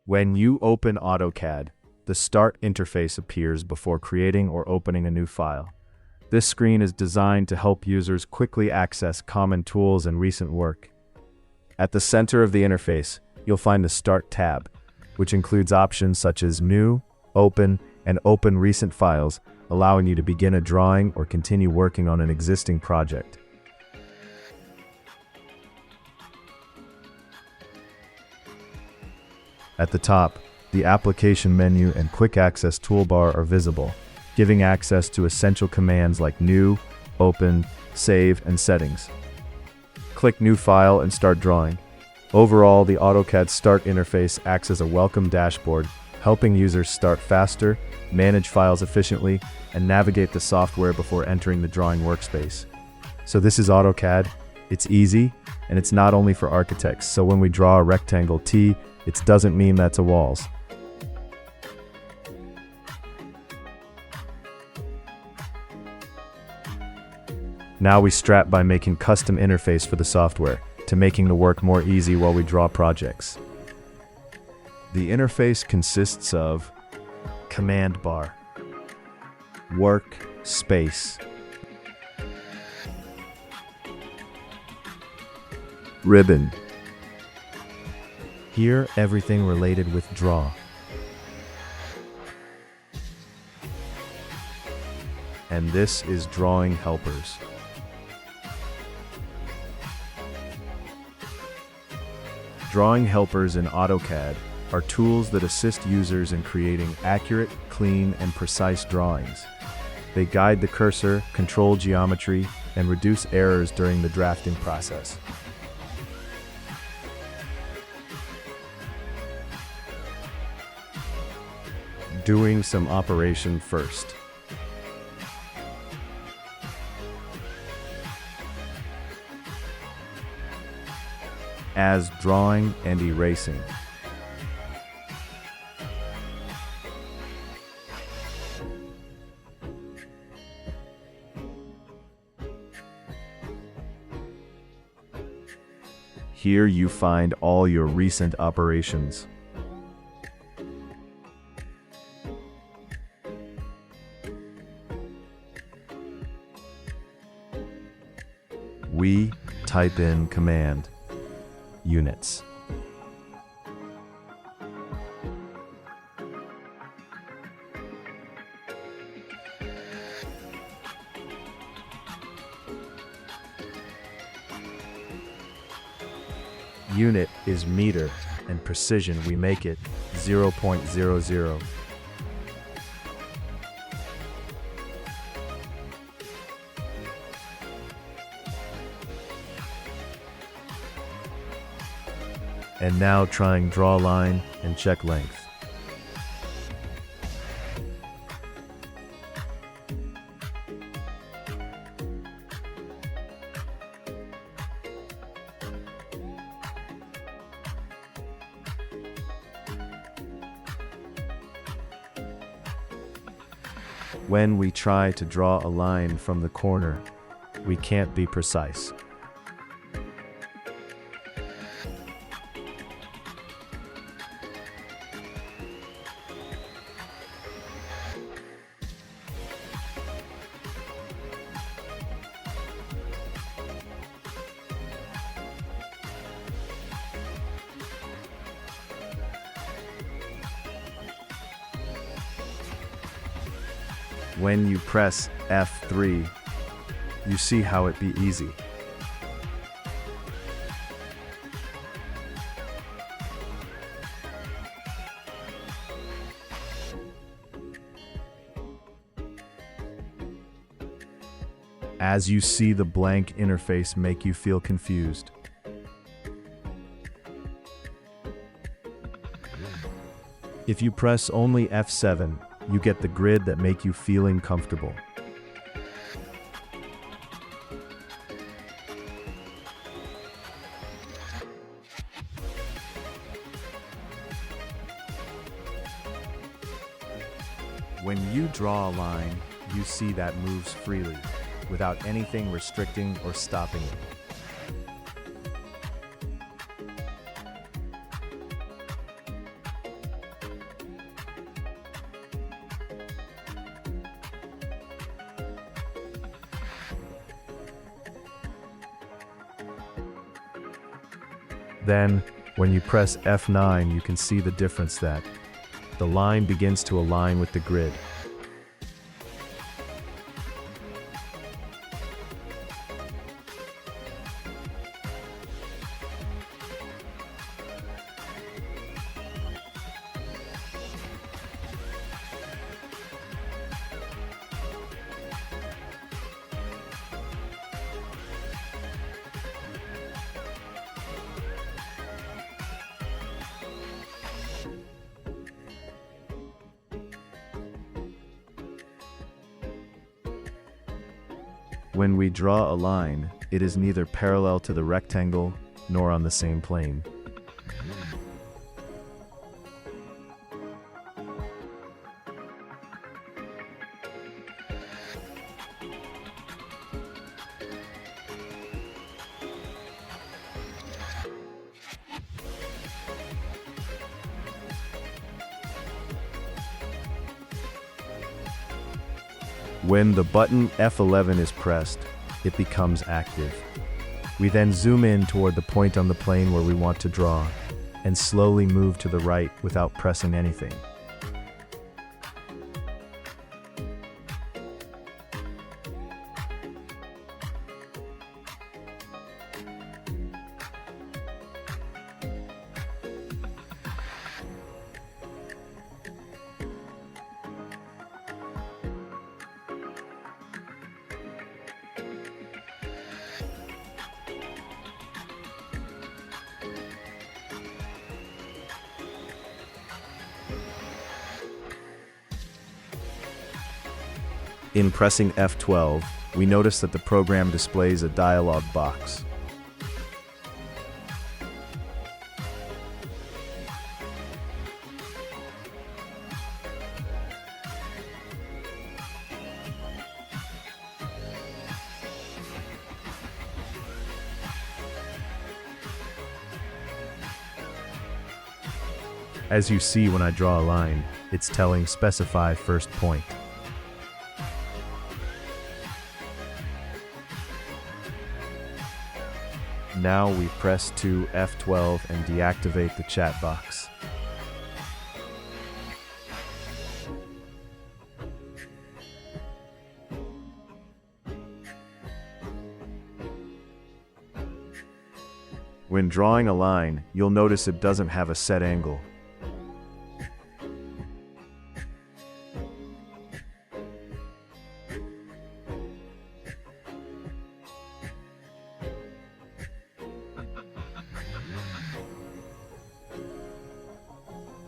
When you open AutoCAD, the Start interface appears before creating or opening a new file. This screen is designed to help users quickly access common tools and recent work. At the center of the interface, you'll find the Start tab, which includes options such as New, Open, and Open Recent Files, allowing you to begin a drawing or continue working on an existing project. At the top, the application menu and quick access toolbar are visible, giving access to essential commands like New, Open, Save, and Settings. Click New File and start drawing. Overall, the AutoCAD Start interface acts as a welcome dashboard, helping users start faster, manage files efficiently, and navigate the software before entering the drawing workspace. So this is AutoCAD. It's easy, and it's not only for architects, so when we draw a rectangle T, it doesn't mean that's a walls. Now we strap by making custom interface for the software, to making the work more easy while we draw projects. The interface consists of command bar, workspace, ribbon. Here, everything related with draw. And this is drawing helpers. Drawing helpers in AutoCAD are tools that assist users in creating accurate, clean, and precise drawings. They guide the cursor, control geometry, and reduce errors during the drafting process. Doing some operation first. As drawing and erasing. Here you find all your recent operations. We type in command units. Unit is meter, and precision we make it 0.00. And now trying draw line and check length. When we try to draw a line from the corner, we can't be precise. When you press F3, you see how it be easy. As you see the blank interface make you feel confused. If you press only F7, you get the grid that make you feeling comfortable. When you draw a line, you see that moves freely, without anything restricting or stopping it. Then, when you press F9, you can see the difference that the line begins to align with the grid. When we draw a line, it is neither parallel to the rectangle nor on the same plane. When the button F11 is pressed, it becomes active. We then zoom in toward the point on the plane where we want to draw, and slowly move to the right without pressing anything. In pressing F12, we notice that the program displays a dialog box. As you see, when I draw a line, it's telling specify first point. Now we press to F12 and deactivate the chat box. When drawing a line, you'll notice it doesn't have a set angle.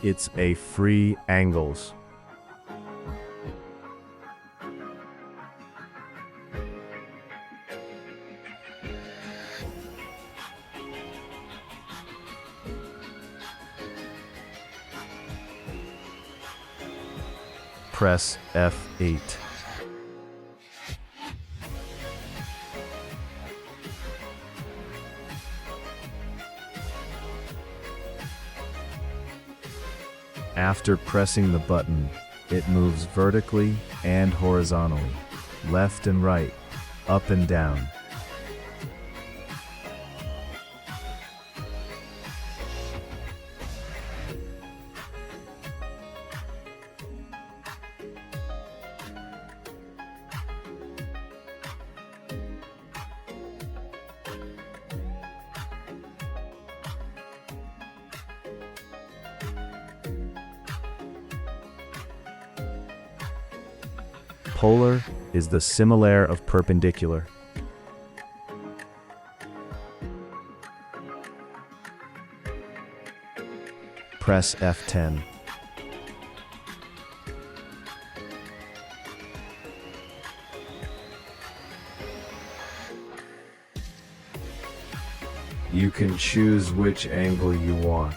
It's a free angles. Press F8. After pressing the button, it moves vertically and horizontally, left and right, up and down. Polar is the similar of perpendicular. Press F10. You can choose which angle you want.